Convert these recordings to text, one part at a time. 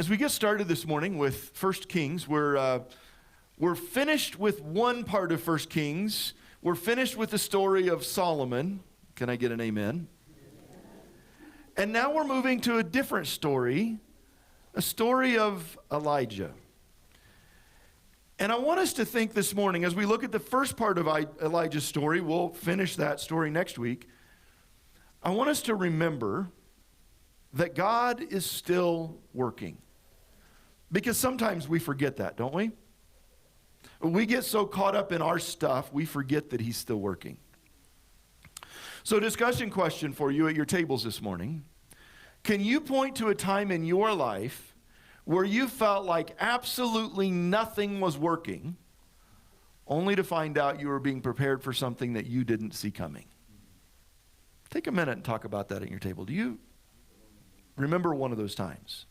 As we get started this morning with First Kings, we're finished with one part of First Kings. We're finished with the story of Solomon. Can I get an amen? And now we're moving to a different story, a story of Elijah. And I want us to think this morning, as we look at the first part of Elijah's story, we'll finish that story next week. I want us to remember that God is still working. Because sometimes we forget that, don't we? We get so caught up in our stuff, we forget that he's still working. So discussion question for you at your tables this morning. Can you point to a time in your life where you felt like absolutely nothing was working, only to find out you were being prepared for something that you didn't see coming? Take a minute and talk about that at your table. Do you remember one of those times?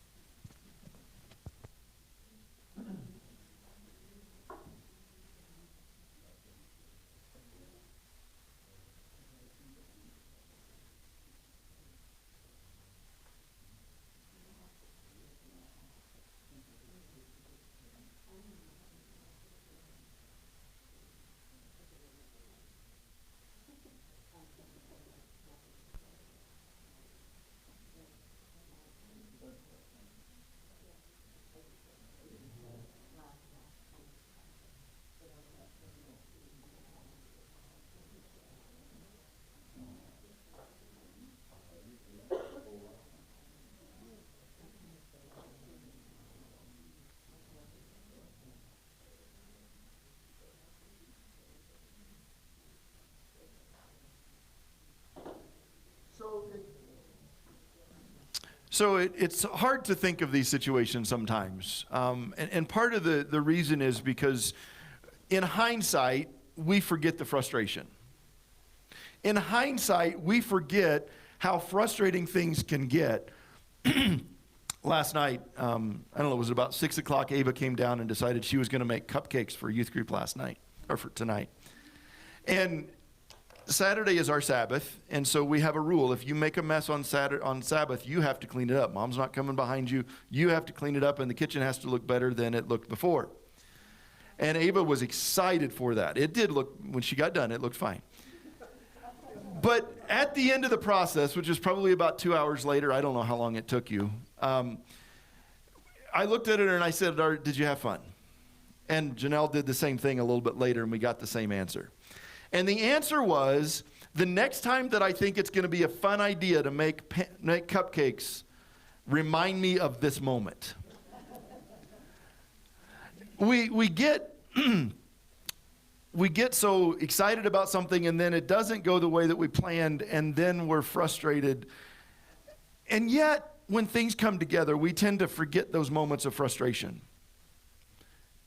So it's hard to think of these situations sometimes. And part of the reason is because in hindsight, we forget the frustration. In hindsight, we forget how frustrating things can get. Last night, I don't know, it was about 6 o'clock, Ava came down and decided she was going to make cupcakes for youth group last night, or for tonight. And Saturday is our Sabbath, and so we have a rule. If you make a mess on Sabbath, you have to clean it up. Mom's not coming behind you. You have to clean it up, and the kitchen has to look better than it looked before. And Ava was excited for that. It did look, when she got done, it looked fine. But at the end of the process, which was probably about 2 hours later, I don't know how long it took you, I looked at her and I said, "Did you have fun?" And Janelle did the same thing a little bit later, and we got the same answer. And the answer was, the next time that I think it's going to be a fun idea to make cupcakes, remind me of this moment. We get so excited about something, and then it doesn't go the way that we planned, and then we're frustrated. And yet, when things come together, we tend to forget those moments of frustration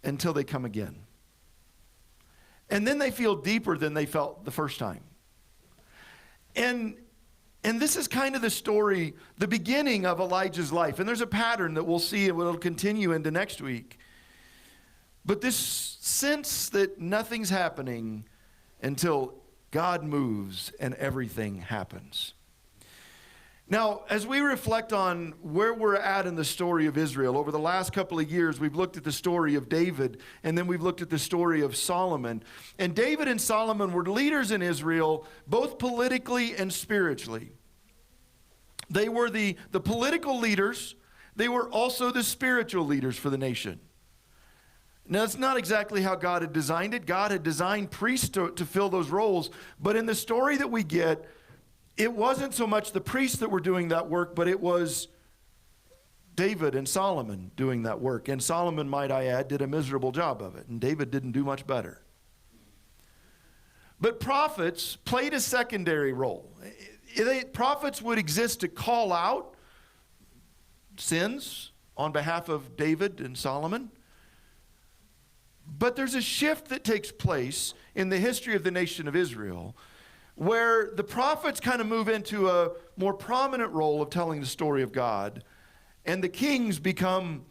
until they come again. And then they feel deeper than they felt the first time. And this is kind of the story, the beginning of Elijah's life. And there's a pattern that we'll see, it will continue into next week. But this sense that nothing's happening until God moves and everything happens. Now, as we reflect on where we're at in the story of Israel, over the last couple of years, we've looked at the story of David, and then we've looked at the story of Solomon. And David and Solomon were leaders in Israel, both politically and spiritually. They were the political leaders. They were also the spiritual leaders for the nation. Now, that's not exactly how God had designed it. God had designed priests to fill those roles. But in the story that we get, it wasn't so much the priests that were doing that work, but it was David and Solomon doing that work. And Solomon, might I add, did a miserable job of it. And David didn't do much better. But prophets played a secondary role. Prophets would exist to call out sins on behalf of David and Solomon. But there's a shift that takes place in the history of the nation of Israel, where the prophets kind of move into a more prominent role of telling the story of God, and the kings become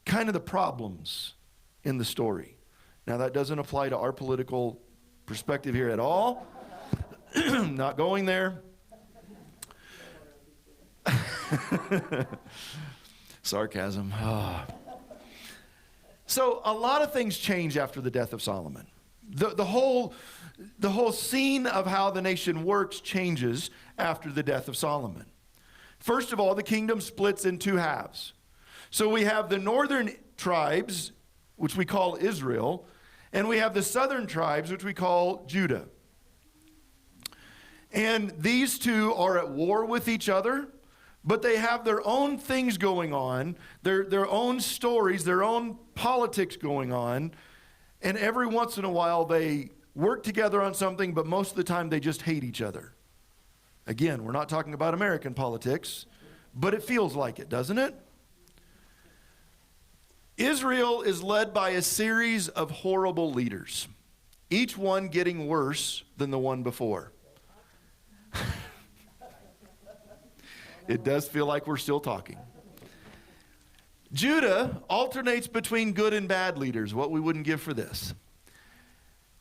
kind of the problems in the story. Now, that doesn't apply to our political perspective here at all. Not going there. Sarcasm. So a lot of things change after the death of Solomon. The whole scene of how the nation works changes after the death of Solomon. First of all, the kingdom splits in two halves. So we have the northern tribes, which we call Israel, and we have the southern tribes, which we call Judah. And these two are at war with each other, but they have their own things going on, their own stories, their own politics going on, and every once in a while they work together on something, but most of the time they just hate each other. Again, we're not talking about American politics, but it feels like it, doesn't it? Israel is led by a series of horrible leaders, each one getting worse than the one before. It does feel like we're still talking. Judah alternates between good and bad leaders, what we wouldn't give for this.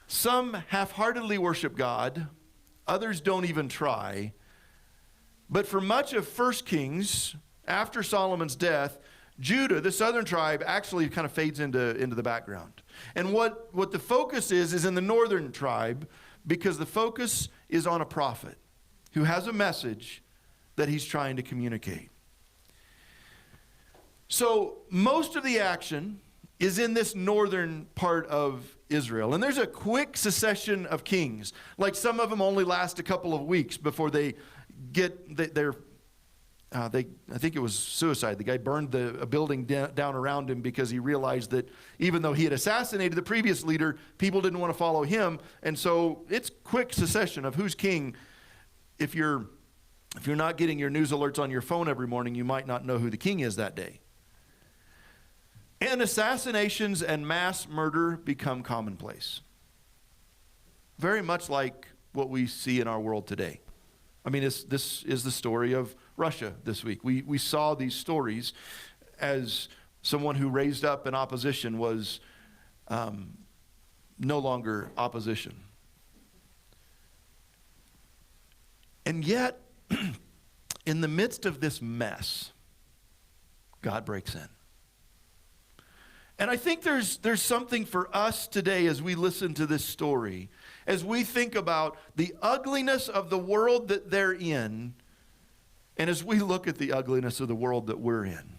Some half-heartedly worship God, others don't even try. But for much of 1 Kings, after Solomon's death, Judah, the southern tribe, actually kind of fades into the background. And what the focus is in the northern tribe, because the focus is on a prophet who has a message that he's trying to communicate. So most of the action is in this northern part of Israel. And there's a quick succession of kings. Like some of them only last a couple of weeks before they get their I think it was suicide. The guy burned a building down around him because he realized that even though he had assassinated the previous leader, people didn't want to follow him. And so it's quick succession of who's king. If you're not getting your news alerts on your phone every morning, you might not know who the king is that day. And assassinations and mass murder become commonplace. Very much like what we see in our world today. I mean, this is the story of Russia this week. We saw these stories as someone who raised up in opposition was no longer opposition. And yet, in the midst of this mess, God breaks in. And I think there's something for us today as we listen to this story, as we think about the ugliness of the world that they're in, and as we look at the ugliness of the world that we're in.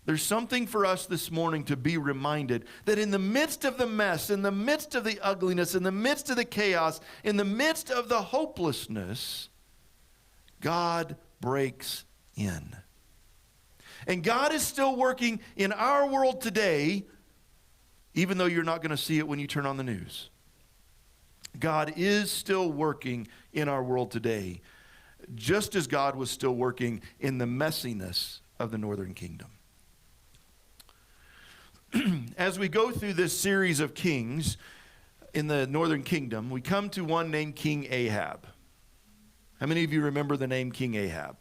There's something for us this morning to be reminded that in the midst of the mess, in the midst of the ugliness, in the midst of the chaos, in the midst of the hopelessness, God breaks in. And God is still working in our world today, even though you're not going to see it when you turn on the news. God is still working in our world today, just as God was still working in the messiness of the northern kingdom. As we go through this series of kings in the northern kingdom, we come to one named King Ahab. How many of you remember the name King Ahab?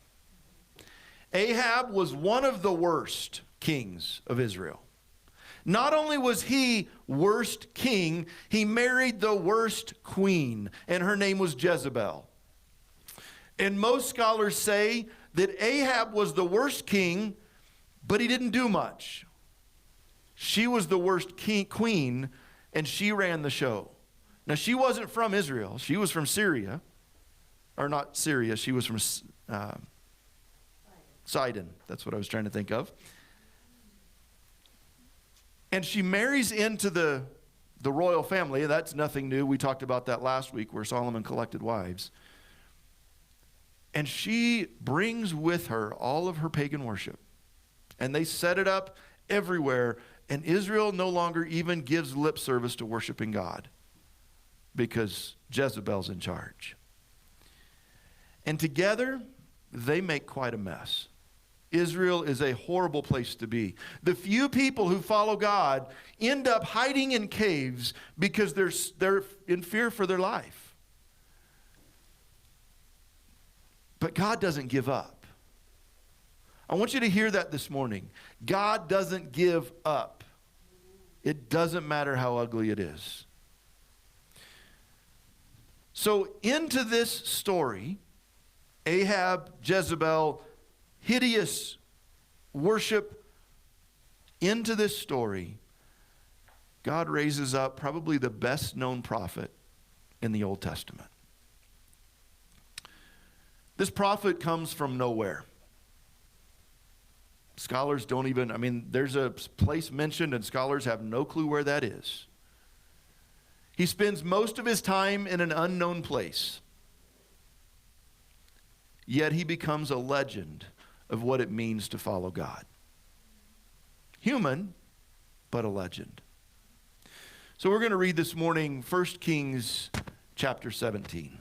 Ahab was one of the worst kings of Israel. Not only was he worst king, he married the worst queen, and her name was Jezebel. And most scholars say that Ahab was the worst king, but he didn't do much. She was the worst queen, and she ran the show. Now, she wasn't from Israel. She was from Syria. Or not Syria, she was from Sidon. That's what I was trying to think of. And she marries into the royal family. That's nothing new. We talked about that last week where Solomon collected wives. And she brings with her all of her pagan worship. And they set it up everywhere. And Israel no longer even gives lip service to worshiping God because Jezebel's in charge. And together, they make quite a mess. Israel is a horrible place to be. The few people who follow God end up hiding in caves because they're in fear for their life. But God doesn't give up. I want you to hear that this morning. God doesn't give up. It doesn't matter how ugly it is. So into this story, Ahab, Jezebel, hideous worship into this story, God raises up probably the best known prophet in the Old Testament. This prophet comes from nowhere. Scholars don't even, there's a place mentioned and scholars have no clue where that is. He spends most of his time in an unknown place. Yet he becomes a legend of what it means to follow God. Human, but a legend. So we're going to read this morning 1 Kings chapter 17.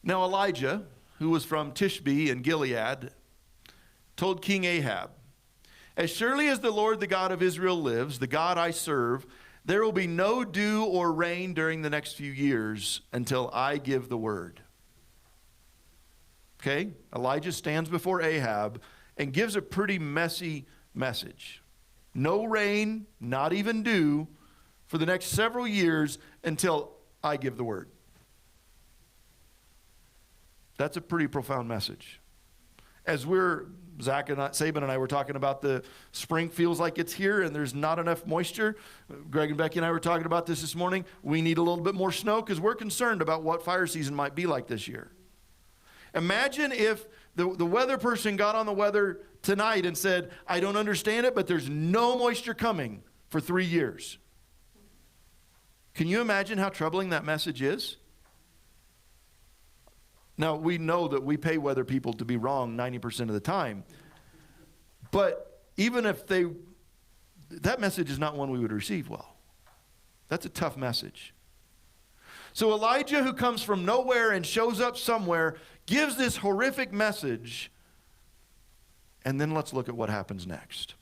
Now Elijah, who was from Tishbe in Gilead, told King Ahab, "As surely as the Lord, the God of Israel lives, the God I serve, there will be no dew or rain during the next few years until I give the word." Okay, Elijah stands before Ahab and gives a pretty messy message. No rain, not even dew, for the next several years until I give the word. That's a pretty profound message. As Zach and Saban and I were talking about the spring feels like it's here and there's not enough moisture. Greg and Becky and I were talking about this morning. We need a little bit more snow because we're concerned about what fire season might be like this year. Imagine if the weather person got on the weather tonight and said, "I don't understand it, but there's no moisture coming for 3 years." Can you imagine how troubling that message is? Now, we know that we pay weather people to be wrong 90% of the time. But even if that message is not one we would receive well. That's a tough message. So Elijah, who comes from nowhere and shows up somewhere, gives this horrific message. And then let's look at what happens next.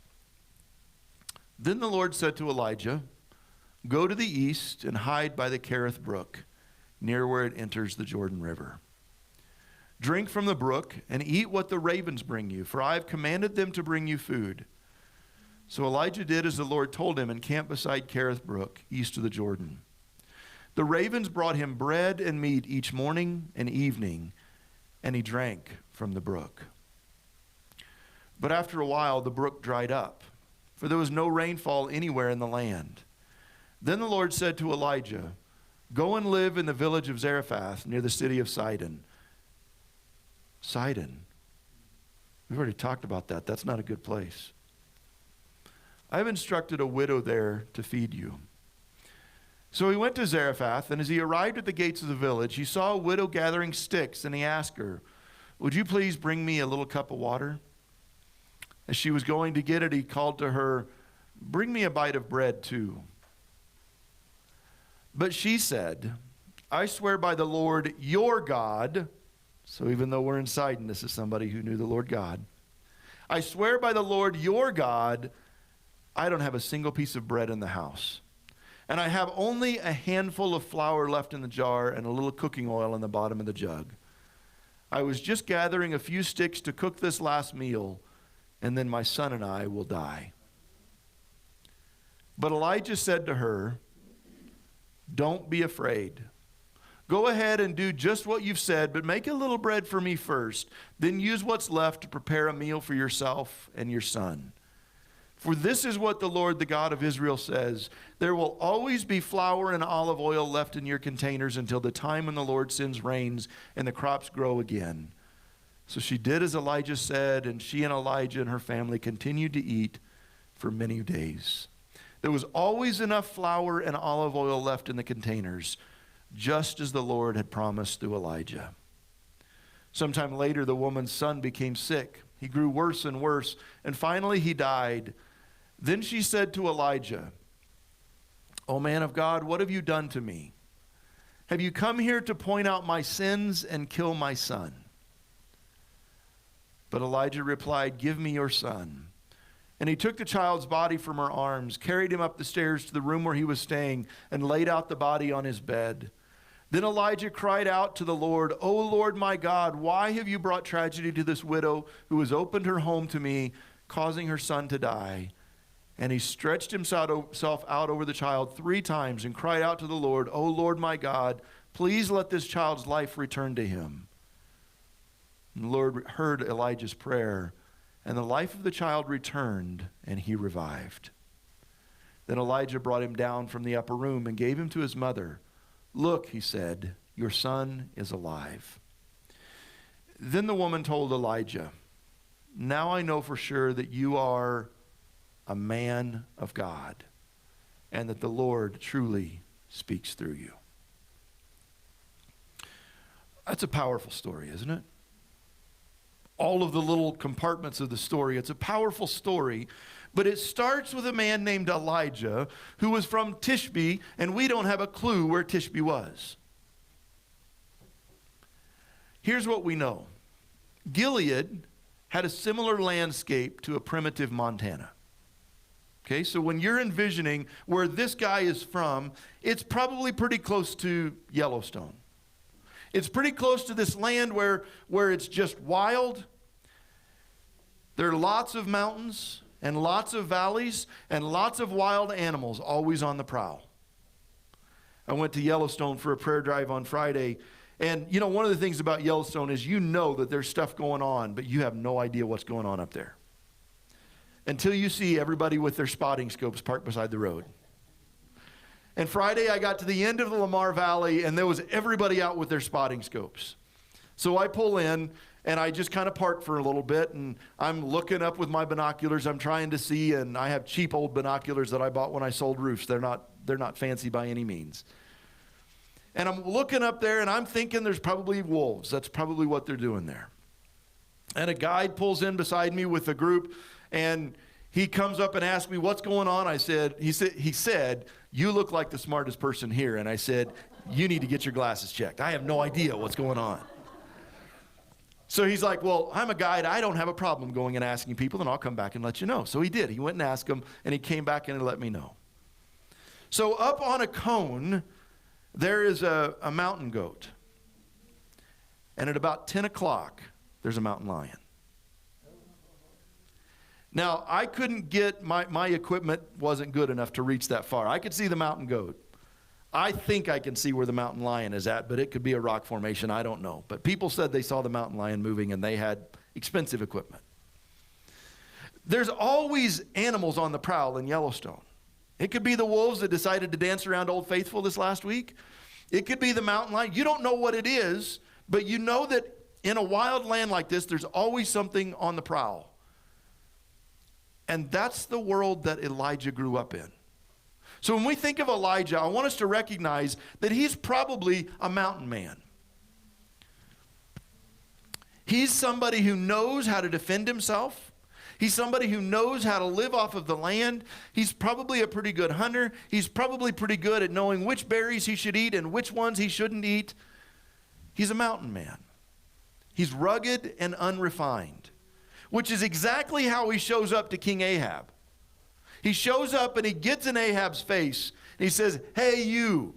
Then the Lord said to Elijah, "Go to the east and hide by the Kerith brook, near where it enters the Jordan River. Drink from the brook and eat what the ravens bring you, for I have commanded them to bring you food." So Elijah did as the Lord told him and camped beside Kerith brook, east of the Jordan. The ravens brought him bread and meat each morning and evening, and he drank from the brook. But after a while, the brook dried up, for there was no rainfall anywhere in the land. Then the Lord said to Elijah, "Go and live in the village of Zarephath, near the city of Sidon." Sidon. We've already talked about that. That's not a good place. "I have instructed a widow there to feed you." So he went to Zarephath, and as he arrived at the gates of the village, he saw a widow gathering sticks, and he asked her, "Would you please bring me a little cup of water?" As she was going to get it, he called to her, "Bring me a bite of bread too." But she said, "I swear by the Lord your God," so even though we're in Sidon, this is somebody who knew the Lord God. "I swear by the Lord your God, I don't have a single piece of bread in the house. And I have only a handful of flour left in the jar and a little cooking oil in the bottom of the jug. I was just gathering a few sticks to cook this last meal, and then my son and I will die." But Elijah said to her, "Don't be afraid. Go ahead and do just what you've said, but make a little bread for me first. Then use what's left to prepare a meal for yourself and your son. For this is what the Lord, the God of Israel, says. There will always be flour and olive oil left in your containers until the time when the Lord sends rains and the crops grow again." So she did as Elijah said, and she and Elijah and her family continued to eat for many days. There was always enough flour and olive oil left in the containers, just as the Lord had promised through Elijah. Sometime later, the woman's son became sick. He grew worse and worse, and finally he died. Then she said to Elijah, "O man of God, what have you done to me? Have you come here to point out my sins and kill my son?" But Elijah replied, "Give me your son." And he took the child's body from her arms, carried him up the stairs to the room where he was staying, and laid out the body on his bed. Then Elijah cried out to the Lord, "O Lord my God, why have you brought tragedy to this widow who has opened her home to me, causing her son to die?" And he stretched himself out over the child 3 times and cried out to the Lord, "O Lord my God, please let this child's life return to him." And the Lord heard Elijah's prayer, and the life of the child returned, and he revived. Then Elijah brought him down from the upper room and gave him to his mother. Look, he said, your son is alive. Then the woman told Elijah, now I know for sure that you are a man of God, and that the Lord truly speaks through you. That's a powerful story, isn't it? All of the little compartments of the story. It's a powerful story, but it starts with a man named Elijah who was from Tishbe, and we don't have a clue where Tishbe was. Here's what we know. Gilead had a similar landscape to a primitive Montana. Okay, so when you're envisioning where this guy is from, it's probably pretty close to Yellowstone. It's pretty close to this land where it's just wild. There are lots of mountains and lots of valleys and lots of wild animals always on the prowl. I went to Yellowstone for a prayer drive on Friday. And, you know, one of the things about Yellowstone is you know that there's stuff going on, but you have no idea what's going on up there until you see everybody with their spotting scopes parked beside the road. And Friday, I got to the end of the Lamar Valley, and there was everybody out with their spotting scopes. So I pull in, and I just kind of park for a little bit, and I'm looking up with my binoculars. I'm trying to see, and I have cheap old binoculars that I bought when I sold roofs. They're not fancy by any means. And I'm looking up there, and I'm thinking there's probably wolves. That's probably what they're doing there. And a guide pulls in beside me with a group, and he comes up and asks me, what's going on? He said, you look like the smartest person here. And I said, you need to get your glasses checked. I have no idea what's going on. So he's like, well, I'm a guide. I don't have a problem going and asking people, and I'll come back and let you know. So he did. He went and asked them, and he came back and let me know. So up on a cone, there is a mountain goat. And at about 10 o'clock, there's a mountain lion. Now, I couldn't get, my equipment wasn't good enough to reach that far. I could see the mountain goat. I think I can see where the mountain lion is at, but it could be a rock formation. I don't know. But people said they saw the mountain lion moving, and they had expensive equipment. There's always animals on the prowl in Yellowstone. It could be the wolves that decided to dance around Old Faithful this last week. It could be the mountain lion. You don't know what it is, but you know that in a wild land like this, there's always something on the prowl. And that's the world that Elijah grew up in. So when we think of Elijah, I want us to recognize that he's probably a mountain man. He's somebody who knows how to defend himself. He's somebody who knows how to live off of the land. He's probably a pretty good hunter. He's probably pretty good at knowing which berries he should eat and which ones he shouldn't eat. He's a mountain man. He's rugged and unrefined, which is exactly how he shows up to King Ahab. He shows up and he gets in Ahab's face and he says, hey, you.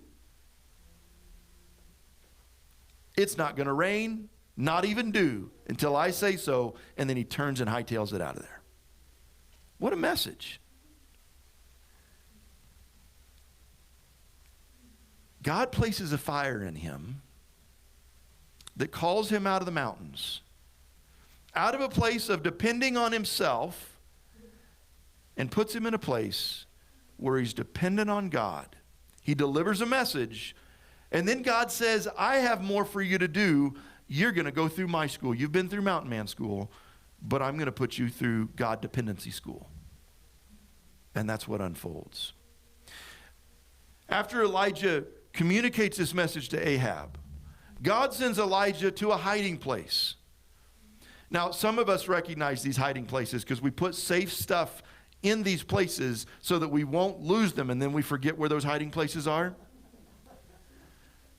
It's not going to rain, not even dew, until I say so. And then he turns and hightails it out of there. What a message. God places a fire in him that calls him out of the mountains, out of a place of depending on himself, and puts him in a place where he's dependent on God. He delivers a message, and then God says, I have more for you to do. You're going to go through my school. You've been through Mountain Man School, but I'm going to put you through God Dependency School. And that's what unfolds. After Elijah communicates this message to Ahab, God sends Elijah to a hiding place. Now, some of us recognize these hiding places because we put safe stuff in these places so that we won't lose them, and then we forget where those hiding places are.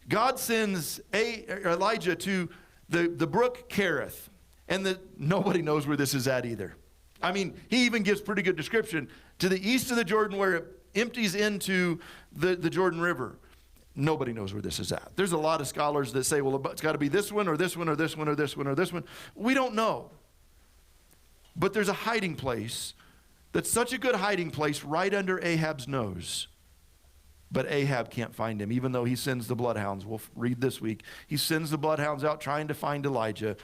God sends Elijah to the brook Kerith, and nobody knows where this is at either. I mean, he even gives pretty good description. To the east of the Jordan, where it empties into the Jordan River. Nobody knows where this is at. There's a lot of scholars that say, well, it's got to be this one or this one or this one or this one or this one. We don't know. But there's a hiding place that's such a good hiding place right under Ahab's nose. But Ahab can't find him, even though he sends the bloodhounds. We'll read this week. He sends the bloodhounds out trying to find Elijah.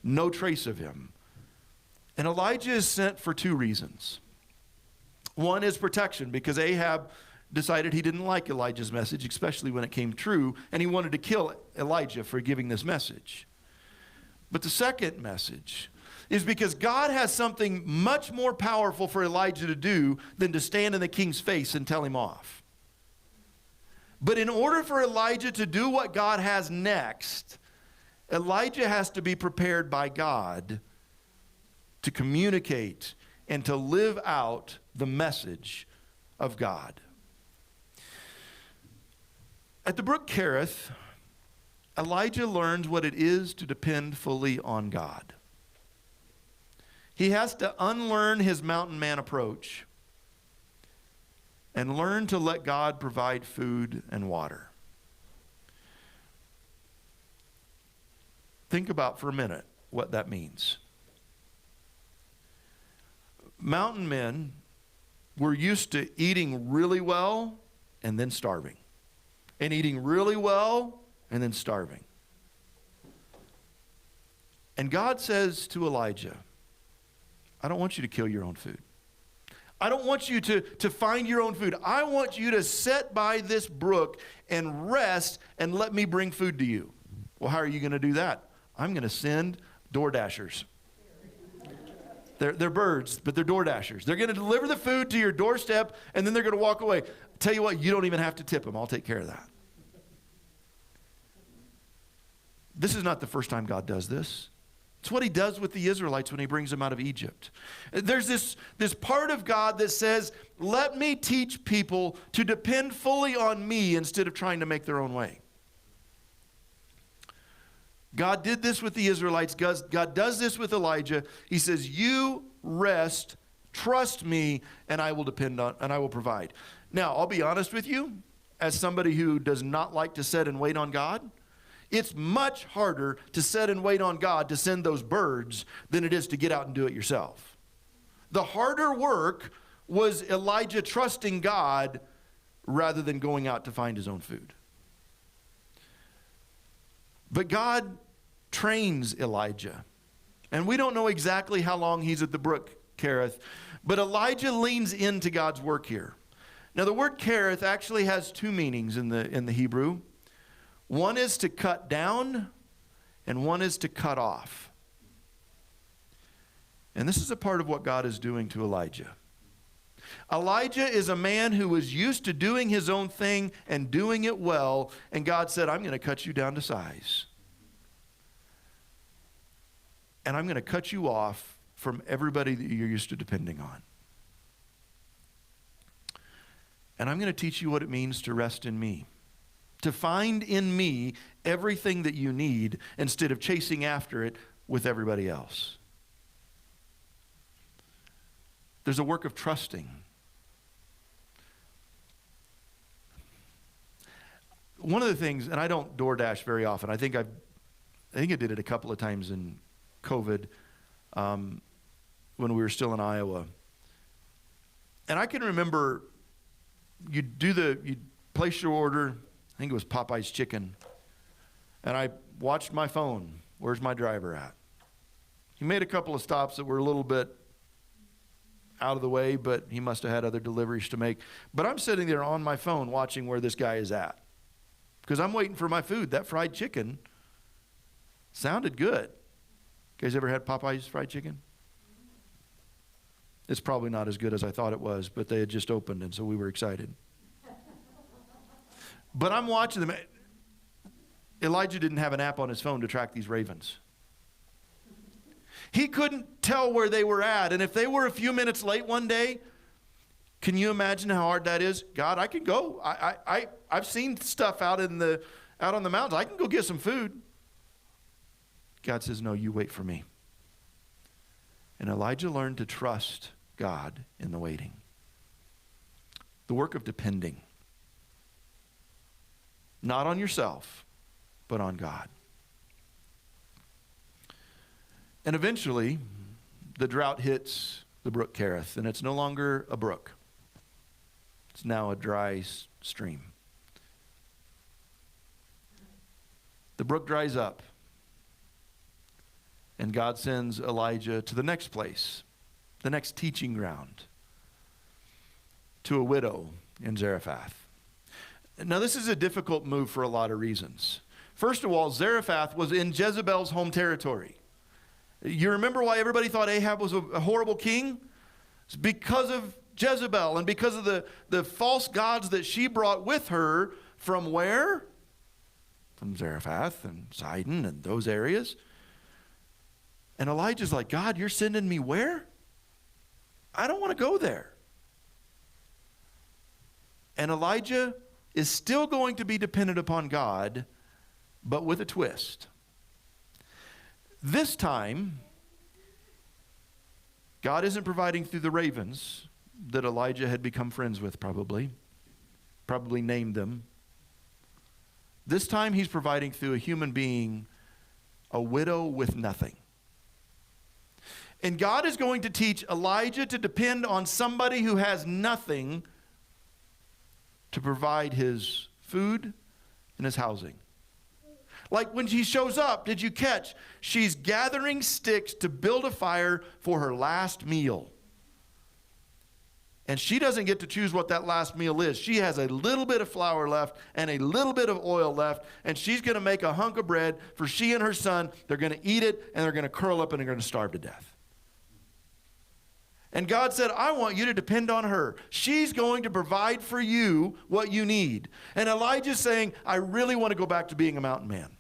No trace of him. And Elijah is sent for two reasons. One is protection, because Ahab decided he didn't like Elijah's message, especially when it came true, and he wanted to kill Elijah for giving this message. But the second message is because God has something much more powerful for Elijah to do than to stand in the king's face and tell him off. But in order for Elijah to do what God has next, Elijah has to be prepared by God to communicate and to live out the message of God. At the brook Kerith, Elijah learns what it is to depend fully on God. He has to unlearn his mountain man approach and learn to let God provide food and water. Think about for a minute what that means. Mountain men were used to eating really well and then starving. And eating really well and then starving. And God says to Elijah, I don't want you to kill your own food. I don't want you to find your own food. I want you to sit by this brook and rest and let me bring food to you. Well, how are you going to do that? I'm going to send DoorDashers. They're birds, but they're DoorDashers. They're going to deliver the food to your doorstep, and then they're going to walk away. Tell you what, you don't even have to tip them. I'll take care of that. This is not the first time God does this. It's what he does with the Israelites when he brings them out of Egypt. There's this part of God that says, let me teach people to depend fully on me instead of trying to make their own way. God did this with the Israelites. God does this with Elijah. He says, you rest, trust me, and I will depend on, and I will provide. Now, I'll be honest with you, as somebody who does not like to sit and wait on God, it's much harder to sit and wait on God to send those birds than it is to get out and do it yourself. The harder work was Elijah trusting God rather than going out to find his own food. But God trains Elijah. And we don't know exactly how long he's at the brook Kerith, but Elijah leans into God's work here. Now the word Kerith actually has two meanings in the Hebrew. One is to cut down, and one is to cut off. And this is a part of what God is doing to Elijah. Elijah is a man who was used to doing his own thing and doing it well, and God said, I'm going to cut you down to size. And I'm going to cut you off from everybody that you're used to depending on. And I'm going to teach you what it means to rest in me. To find in me everything that you need instead of chasing after it with everybody else. There's a work of trusting. One of the things, and I don't DoorDash very often. I think I did it a couple of times in COVID when we were still in Iowa. And I can remember you'd place your order. I think it was Popeye's chicken. And I watched my phone. Where's my driver at? He made a couple of stops that were a little bit out of the way, but he must have had other deliveries to make. But I'm sitting there on my phone watching where this guy is at. Because I'm waiting for my food. That fried chicken sounded good. You guys ever had Popeye's fried chicken? It's probably not as good as I thought it was, but they had just opened, and so we were excited. But I'm watching them. Elijah didn't have an app on his phone to track these ravens. He couldn't tell where they were at. And if they were a few minutes late one day, can you imagine how hard that is? God, I can go. I've seen stuff out on the mountains. I can go get some food. God says, no, you wait for me. And Elijah learned to trust God in the waiting. The work of depending. Not on yourself, but on God. And eventually, the drought hits the brook Kerith, and it's no longer a brook. It's now a dry stream. The brook dries up. And God sends Elijah to the next place, the next teaching ground, to a widow in Zarephath. Now, this is a difficult move for a lot of reasons. First of all, Zarephath was in Jezebel's home territory. You remember why everybody thought Ahab was a horrible king? It's because of Jezebel and because of the false gods that she brought with her from where? From Zarephath and Sidon and those areas. And Elijah's like, God, you're sending me where? I don't want to go there. And Elijah is still going to be dependent upon God, but with a twist. This time, God isn't providing through the ravens that Elijah had become friends with, probably named them. This time he's providing through a human being, a widow with nothing. And God is going to teach Elijah to depend on somebody who has nothing to provide his food and his housing. Like when she shows up, did you catch? She's gathering sticks to build a fire for her last meal. And she doesn't get to choose what that last meal is. She has a little bit of flour left and a little bit of oil left, and she's going to make a hunk of bread for she and her son. They're going to eat it, and they're going to curl up, and they're going to starve to death. And God said, I want you to depend on her. She's going to provide for you what you need. And Elijah's saying, I really want to go back to being a mountain man.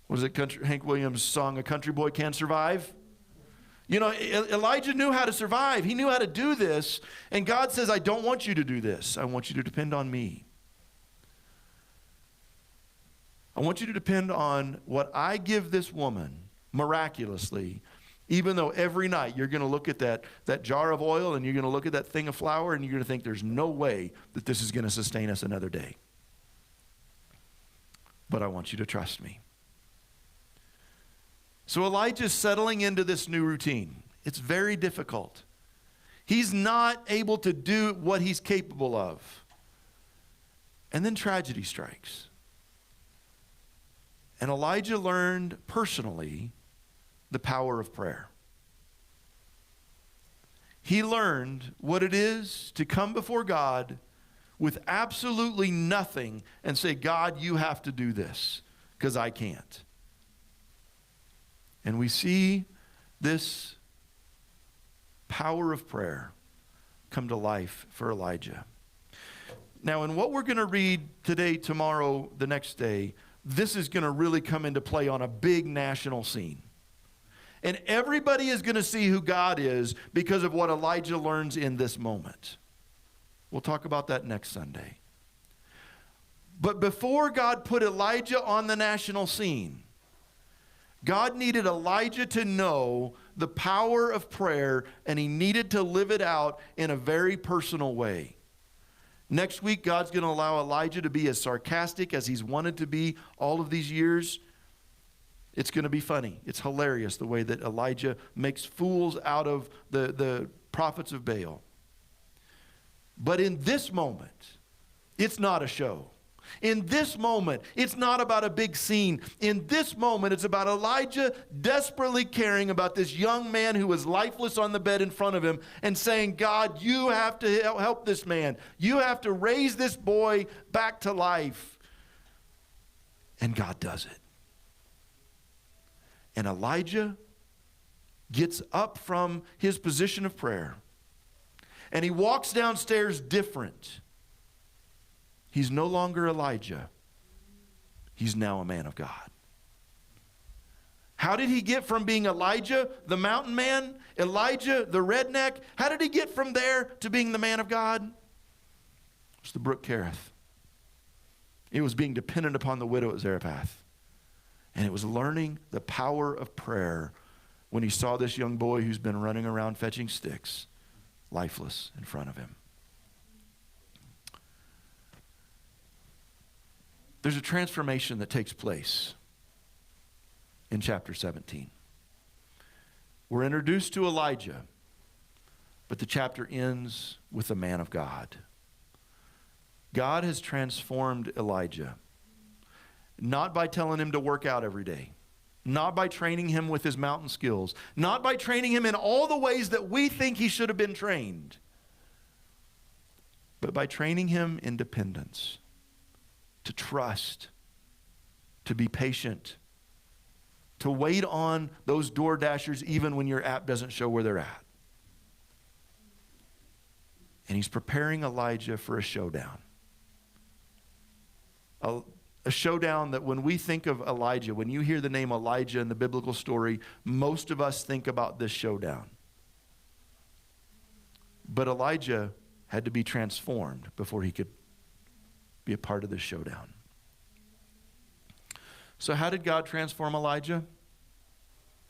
What is it, Hank Williams' song, A Country Boy Can Survive? You know, Elijah knew how to survive. He knew how to do this. And God says, I don't want you to do this. I want you to depend on me. I want you to depend on what I give this woman miraculously, even though every night you're going to look at that jar of oil and you're going to look at that thing of flour and you're going to think there's no way that this is going to sustain us another day. But I want you to trust me. So Elijah's settling into this new routine. It's very difficult. He's not able to do what he's capable of. And then tragedy strikes. And Elijah learned personally the power of prayer. He learned what it is to come before God with absolutely nothing and say, God, you have to do this because I can't. And we see this power of prayer come to life for Elijah. Now, in what we're going to read today, tomorrow, the next day, this is going to really come into play on a big national scene. And everybody is going to see who God is because of what Elijah learns in this moment. We'll talk about that next Sunday. But before God put Elijah on the national scene, God needed Elijah to know the power of prayer, and he needed to live it out in a very personal way. Next week, God's going to allow Elijah to be as sarcastic as he's wanted to be all of these years. It's going to be funny. It's hilarious the way that Elijah makes fools out of the prophets of Baal. But in this moment, it's not a show. In this moment, it's not about a big scene. In this moment, it's about Elijah desperately caring about this young man who was lifeless on the bed in front of him and saying, God, you have to help this man. You have to raise this boy back to life. And God does it. And Elijah gets up from his position of prayer and he walks downstairs different. He's no longer Elijah. He's now a man of God. How did he get from being Elijah, the mountain man, Elijah, the redneck? How did he get from there to being the man of God? It's the brook Kerith. It was being dependent upon the widow at Zarephath. And it was learning the power of prayer when he saw this young boy who's been running around fetching sticks, lifeless in front of him. There's a transformation that takes place in chapter 17. We're introduced to Elijah, but the chapter ends with a man of God. God has transformed Elijah, not by telling him to work out every day, Not by training him with his mountain skills. Not by training him in all the ways that we think he should have been trained. But by training him in dependence, to trust, to be patient, to wait on those door dashers even when your app doesn't show where they're at. And he's preparing Elijah for a showdown. A showdown that when we think of Elijah, when you hear the name Elijah in the biblical story, most of us think about this showdown. But Elijah had to be transformed before he could be a part of this showdown. So how did God transform Elijah?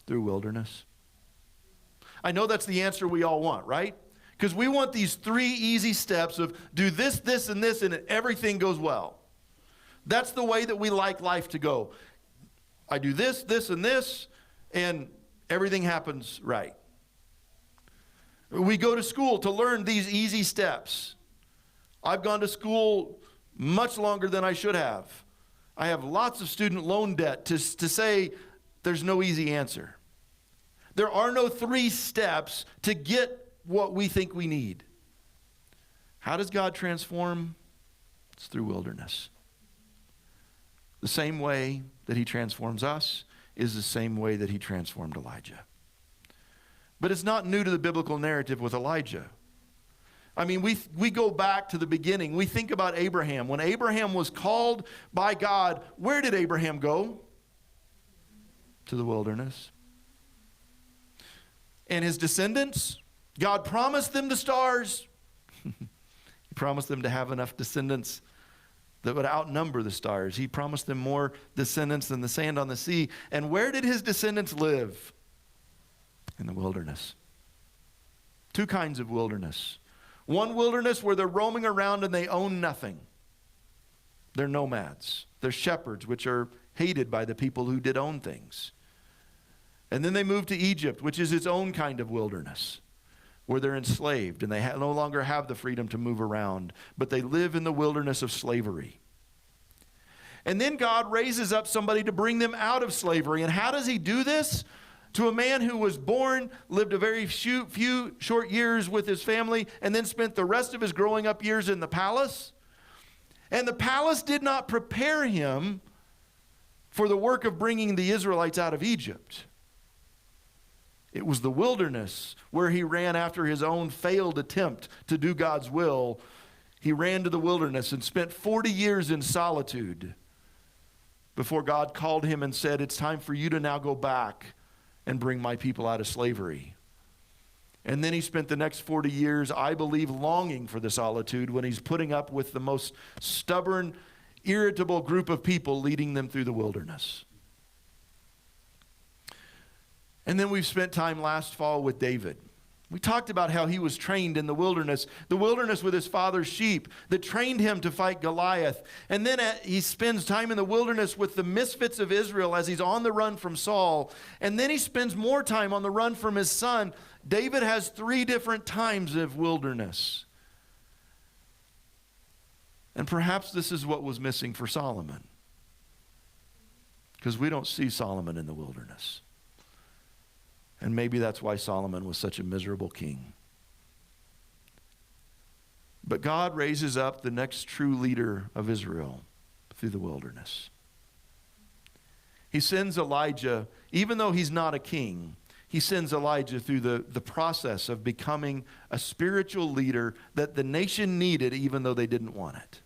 Through wilderness. I know that's the answer we all want, right? Because we want these 3 easy steps of do this, this, and this, and everything goes well. That's the way that we like life to go. I do this, this, and this, and everything happens right. We go to school to learn these easy steps. I've gone to school much longer than I should have. I have lots of student loan debt to say there's no easy answer. There are no 3 steps to get what we think we need. How does God transform? It's through wilderness. The same way that he transforms us is the same way that he transformed Elijah. But it's not new to the biblical narrative with Elijah. I mean, we go back to the beginning. We think about Abraham. When Abraham was called by God, where did Abraham go? To the wilderness. And his descendants, God promised them the stars. He promised them to have enough descendants that would outnumber the stars. He promised them more descendants than the sand on the sea. And where did his descendants live? In the wilderness. 2 kinds of wilderness. One wilderness where they're roaming around and they own nothing. They're nomads. They're shepherds, which are hated by the people who did own things. And then they move to Egypt, which is its own kind of wilderness, where they're enslaved and they no longer have the freedom to move around, but they live in the wilderness of slavery. And then God raises up somebody to bring them out of slavery. And how does he do this? To a man who was born, lived a very few short years with his family, and then spent the rest of his growing up years in the palace. And the palace did not prepare him for the work of bringing the Israelites out of Egypt. It was the wilderness where he ran after his own failed attempt to do God's will. He ran to the wilderness and spent 40 years in solitude before God called him and said, it's time for you to now go back and bring my people out of slavery. And then he spent the next 40 years, I believe, longing for the solitude when he's putting up with the most stubborn, irritable group of people leading them through the wilderness. And then we've spent time last fall with David. We talked about how he was trained in the wilderness with his father's sheep that trained him to fight Goliath. And then he spends time in the wilderness with the misfits of Israel as he's on the run from Saul. And then he spends more time on the run from his son. David has 3 different times of wilderness. And perhaps this is what was missing for Solomon, because we don't see Solomon in the wilderness. And maybe that's why Solomon was such a miserable king. But God raises up the next true leader of Israel through the wilderness. He sends Elijah, even though he's not a king, he sends Elijah through the process of becoming a spiritual leader that the nation needed even though they didn't want it.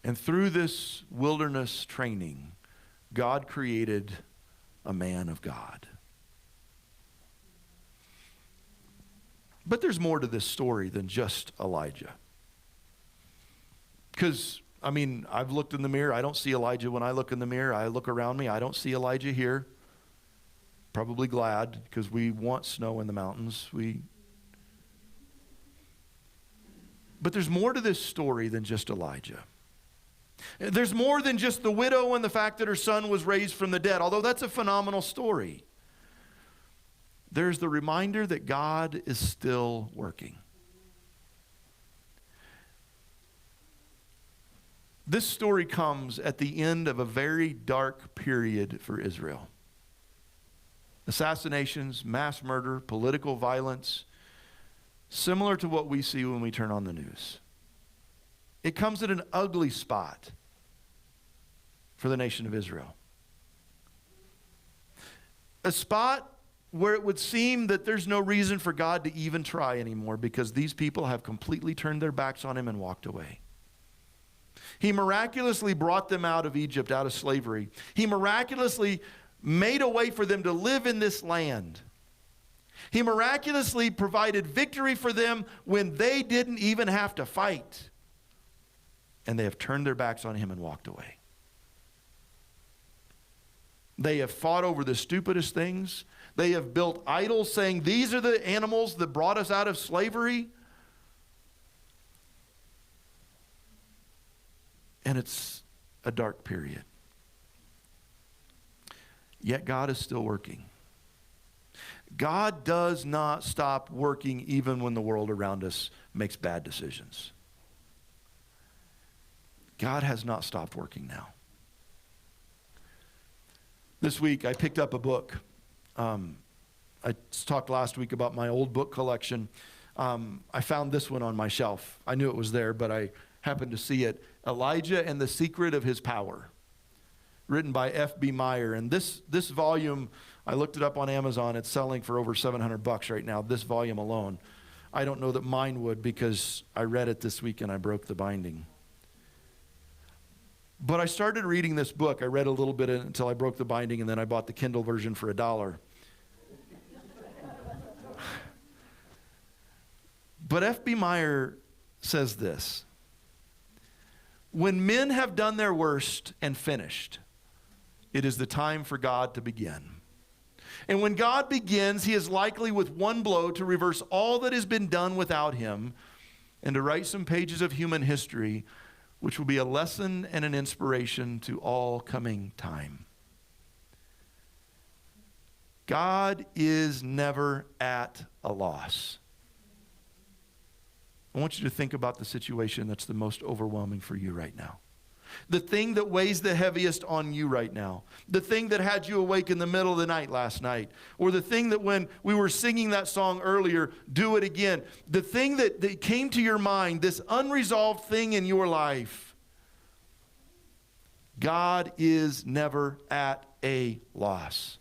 And through this wilderness training, God created a man of God. But there's more to this story than just Elijah. Because, I mean, I've looked in the mirror. I don't see Elijah when I look in the mirror. I look around me. I don't see Elijah here. Probably glad, because we want snow in the mountains. But there's more to this story than just Elijah. There's more than just the widow and the fact that her son was raised from the dead, although that's a phenomenal story. There's the reminder that God is still working. This story comes at the end of a very dark period for Israel. Assassinations, mass murder, political violence, similar to what we see when we turn on the news. It comes at an ugly spot for the nation of Israel. A spot where it would seem that there's no reason for God to even try anymore because these people have completely turned their backs on him and walked away. He miraculously brought them out of Egypt, out of slavery. He miraculously made a way for them to live in this land. He miraculously provided victory for them when they didn't even have to fight. And they have turned their backs on him and walked away. They have fought over the stupidest things. They have built idols saying, these are the animals that brought us out of slavery. And it's a dark period. Yet God is still working. God does not stop working even when the world around us makes bad decisions. God has not stopped working now. This week I picked up a book. I talked last week about my old book collection. I found this one on my shelf. I knew it was there, but I happened to see it. Elijah and the Secret of His Power, written by F.B. Meyer. And this volume, I looked it up on Amazon. It's selling for over $700 right now, this volume alone. I don't know that mine would because I read it this week and I broke the binding. But I started reading this book. I read a little bit until I broke the binding, and then I bought the Kindle version for $1. But F.B. Meyer says this: when men have done their worst and finished, it is the time for God to begin. And when God begins, he is likely with one blow to reverse all that has been done without him and to write some pages of human history which will be a lesson and an inspiration to all coming time. God is never at a loss. I want you to think about the situation that's the most overwhelming for you right now. The thing that weighs the heaviest on you right now. The thing that had you awake in the middle of the night last night. Or the thing that when we were singing that song earlier, do it again. The thing that came to your mind, this unresolved thing in your life. God is never at a loss,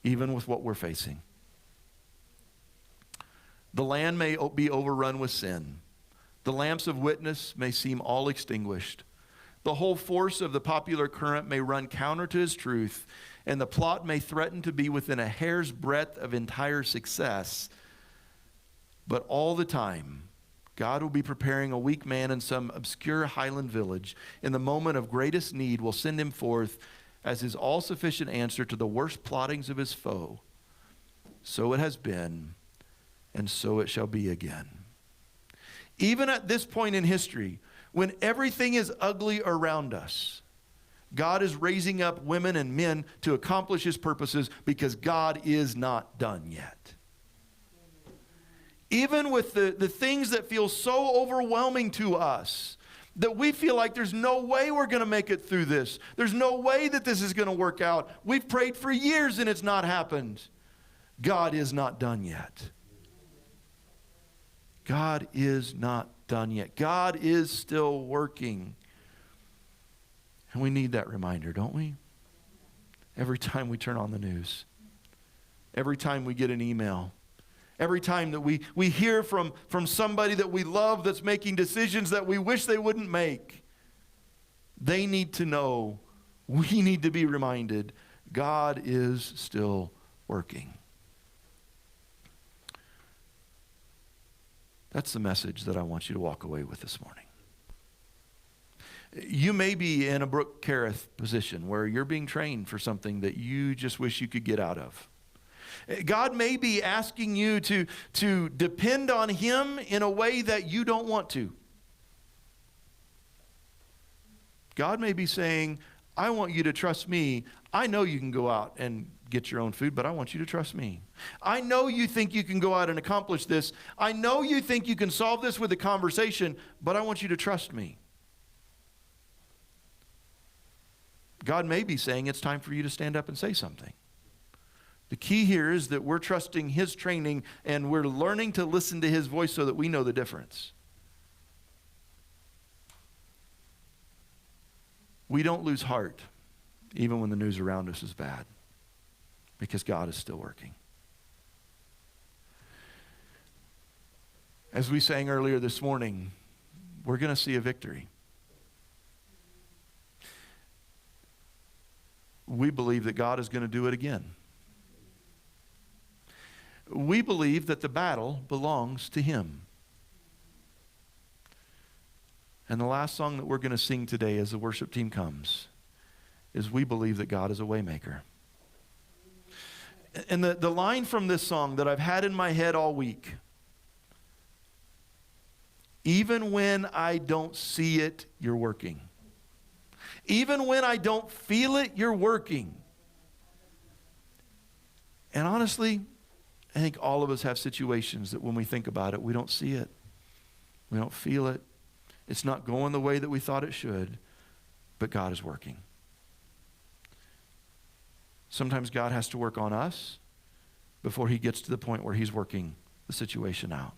even with what we're facing. The land may be overrun with sin. The lamps of witness may seem all extinguished. The whole force of the popular current may run counter to his truth, and the plot may threaten to be within a hair's breadth of entire success. But all the time, God will be preparing a weak man in some obscure highland village. In the moment of greatest need, will send him forth as his all-sufficient answer to the worst plottings of his foe. So it has been, and so it shall be again. Even at this point in history, when everything is ugly around us, God is raising up women and men to accomplish his purposes because God is not done yet. Even with the things that feel so overwhelming to us, that we feel like there's no way we're going to make it through this. There's no way that this is going to work out. We've prayed for years and it's not happened. God is not done yet. God is not done yet. God is still working. And we need that reminder, don't we? Every time we turn on the news. Every time we get an email. Every time that we hear from somebody that we love that's making decisions that we wish they wouldn't make. They need to know, we need to be reminded, God is still working. That's the message that I want you to walk away with this morning. You may be in a Brooke Careth position where you're being trained for something that you just wish you could get out of. God may be asking you to depend on him in a way that you don't want to. God may be saying, I want you to trust me. I know you can go out and get your own food, but I want you to trust me. I know you think you can go out and accomplish this. I know you think you can solve this with a conversation, but I want you to trust me. God may be saying it's time for you to stand up and say something. The key here is that we're trusting His training and we're learning to listen to His voice so that we know the difference. We don't lose heart even when the news around us is bad, because God is still working. As we sang earlier this morning, we're going to see a victory. We believe that God is going to do it again. We believe that the battle belongs to Him. And the last song that we're going to sing today as the worship team comes is we believe that God is a waymaker. And the line from this song that I've had in my head all week, even when I don't see it, you're working. Even when I don't feel it, you're working. And honestly, I think all of us have situations that when we think about it, we don't see it. We don't feel it. It's not going the way that we thought it should, but God is working. Sometimes God has to work on us before He gets to the point where He's working the situation out.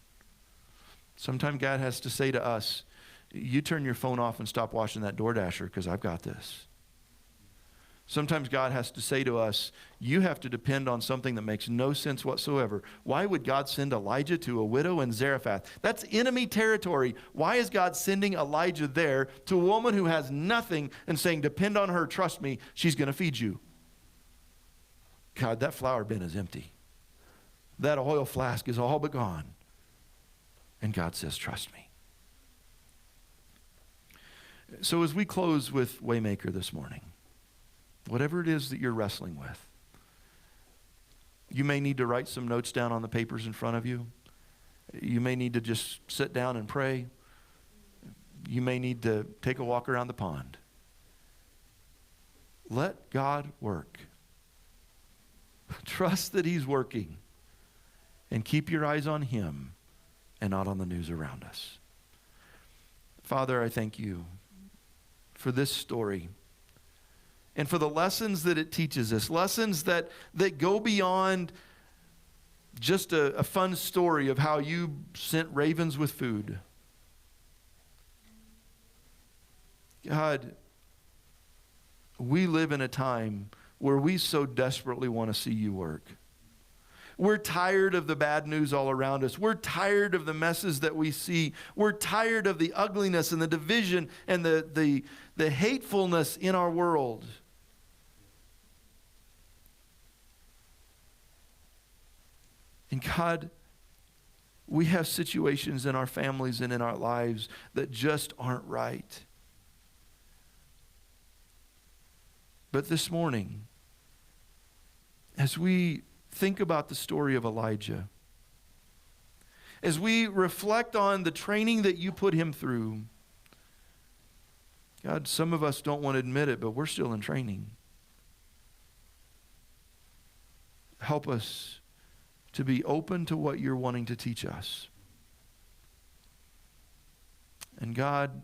Sometimes God has to say to us, you turn your phone off and stop watching that DoorDasher because I've got this. Sometimes God has to say to us, you have to depend on something that makes no sense whatsoever. Why would God send Elijah to a widow in Zarephath? That's enemy territory. Why is God sending Elijah there to a woman who has nothing and saying, depend on her, trust me, she's going to feed you? God, that flour bin is empty. That oil flask is all but gone. And God says, trust me. So as we close with Waymaker this morning, whatever it is that you're wrestling with, you may need to write some notes down on the papers in front of you. You may need to just sit down and pray. You may need to take a walk around the pond. Let God work. Trust that He's working. And keep your eyes on Him and not on the news around us. Father, I thank You for this story and for the lessons that it teaches us, lessons that go beyond just a fun story of how You sent ravens with food. God, we live in a time where we so desperately want to see You work. We're tired of the bad news all around us. We're tired of the messes that we see. We're tired of the ugliness and the division and the hatefulness in our world. And God, we have situations in our families and in our lives that just aren't right. But this morning, as we think about the story of Elijah, as we reflect on the training that You put him through, God, some of us don't want to admit it, but we're still in training. Help us to be open to what You're wanting to teach us. And God,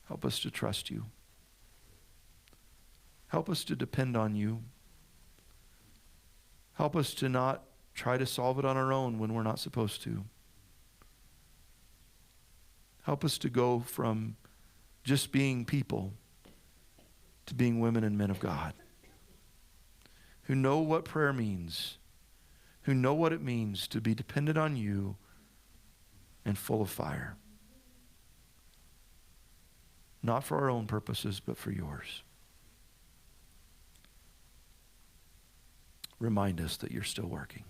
help us to trust You. Help us to depend on You. Help us to not try to solve it on our own when we're not supposed to. Help us to go from just being people to being women and men of God who know what prayer means, who know what it means to be dependent on You and full of fire. Not for our own purposes, but for Yours. Remind us that You're still working.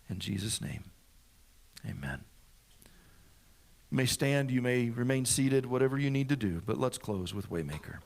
In Jesus' name, amen. You may stand, you may remain seated, whatever you need to do, but let's close with Waymaker.